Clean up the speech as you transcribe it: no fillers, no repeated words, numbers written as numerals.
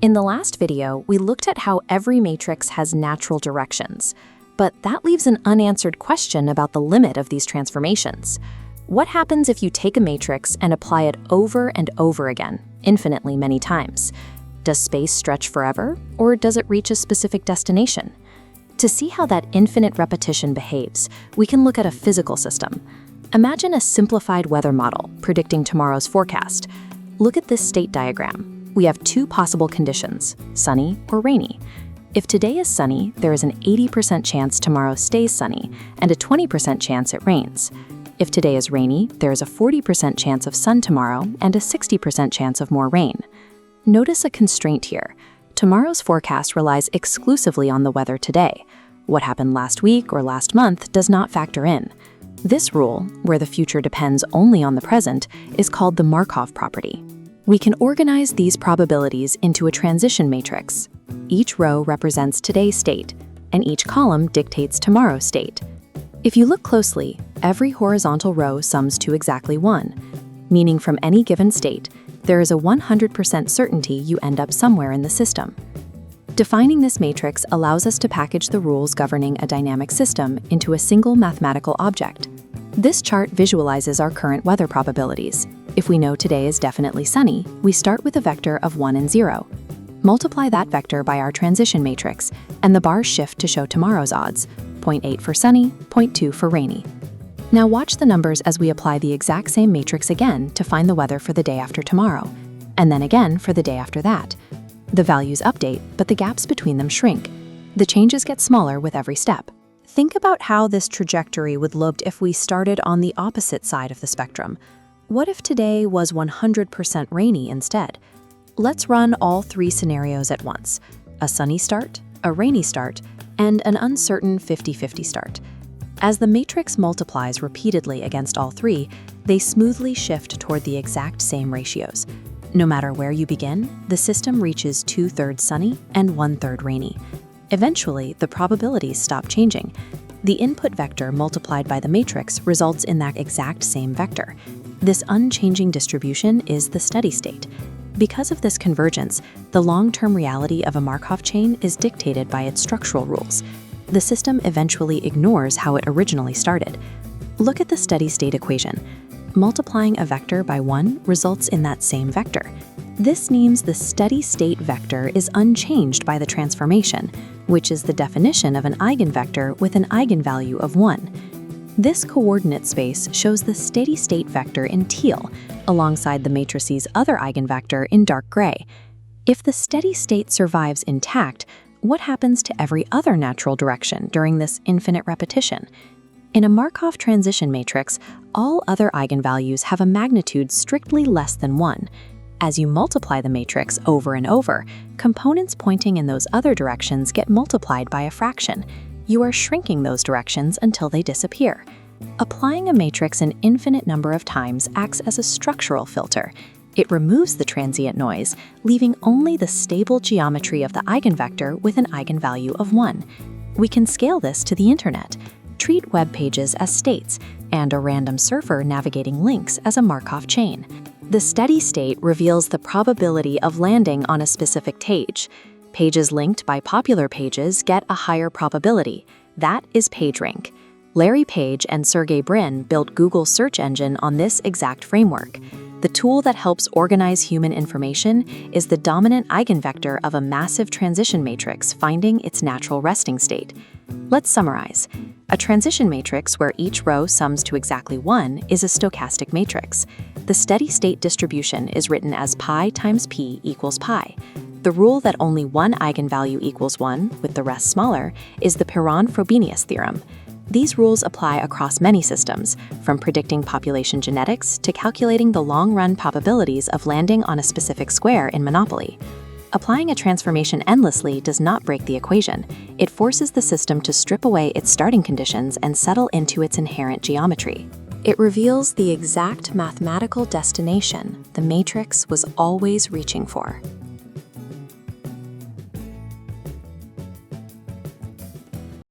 In the last video, we looked at how every matrix has natural directions, but that leaves an unanswered question about the limit of these transformations. What happens if you take a matrix and apply it over and over again, infinitely many times? Does space stretch forever, or does it reach a specific destination? To see how that infinite repetition behaves, we can look at a physical system. Imagine a simplified weather model predicting tomorrow's forecast. Look at this state diagram. We have two possible conditions, sunny or rainy. If today is sunny, there is an 80% chance tomorrow stays sunny and a 20% chance it rains. If today is rainy, there is a 40% chance of sun tomorrow and a 60% chance of more rain. Notice a constraint here. Tomorrow's forecast relies exclusively on the weather today. What happened last week or last month does not factor in. This rule, where the future depends only on the present, is called the Markov property. We can organize these probabilities into a transition matrix. Each row represents today's state, and each column dictates tomorrow's state. If you look closely, every horizontal row sums to exactly 1, meaning from any given state, there is a 100% certainty you end up somewhere in the system. Defining this matrix allows us to package the rules governing a dynamic system into a single mathematical object. This chart visualizes our current weather probabilities. If we know today is definitely sunny, we start with a vector of 1 and 0. Multiply that vector by our transition matrix, and the bars shift to show tomorrow's odds, 0.8 for sunny, 0.2 for rainy. Now watch the numbers as we apply the exact same matrix again to find the weather for the day after tomorrow, and then again for the day after that. The values update, but the gaps between them shrink. The changes get smaller with every step. Think about how this trajectory would look if we started on the opposite side of the spectrum. What if today was 100% rainy instead? Let's run all three scenarios at once: a sunny start, a rainy start, and an uncertain 50-50 start. As the matrix multiplies repeatedly against all three, they smoothly shift toward the exact same ratios. No matter where you begin, the system reaches 2/3 sunny and 1/3 rainy. Eventually, the probabilities stop changing. The input vector multiplied by the matrix results in that exact same vector. This unchanging distribution is the steady state. Because of this convergence, the long-term reality of a Markov chain is dictated by its structural rules. The system eventually ignores how it originally started. Look at the steady state equation. Multiplying a vector by 1 results in that same vector. This means the steady state vector is unchanged by the transformation, which is the definition of an eigenvector with an eigenvalue of 1. This coordinate space shows the steady state vector in teal, alongside the matrice's other eigenvector in dark gray. If the steady state survives intact, what happens to every other natural direction during this infinite repetition? In a Markov transition matrix, all other eigenvalues have a magnitude strictly less than 1. As you multiply the matrix over and over, components pointing in those other directions get multiplied by a fraction. You are shrinking those directions until they disappear. Applying a matrix an infinite number of times acts as a structural filter. It removes the transient noise, leaving only the stable geometry of the eigenvector with an eigenvalue of 1. We can scale this to the internet. Treat web pages as states, and a random surfer navigating links as a Markov chain. The steady state reveals the probability of landing on a specific page. Pages linked by popular pages get a higher probability. That is PageRank. Larry Page and Sergey Brin built Google's search engine on this exact framework. The tool that helps organize human information is the dominant eigenvector of a massive transition matrix finding its natural resting state. Let's summarize. A transition matrix where each row sums to exactly 1 is a stochastic matrix. The steady state distribution is written as pi times p equals pi. The rule that only one eigenvalue equals 1, with the rest smaller, is the Perron-Frobenius theorem. These rules apply across many systems, from predicting population genetics to calculating the long-run probabilities of landing on a specific square in Monopoly. Applying a transformation endlessly does not break the equation. It forces the system to strip away its starting conditions and settle into its inherent geometry. It reveals the exact mathematical destination the matrix was always reaching for.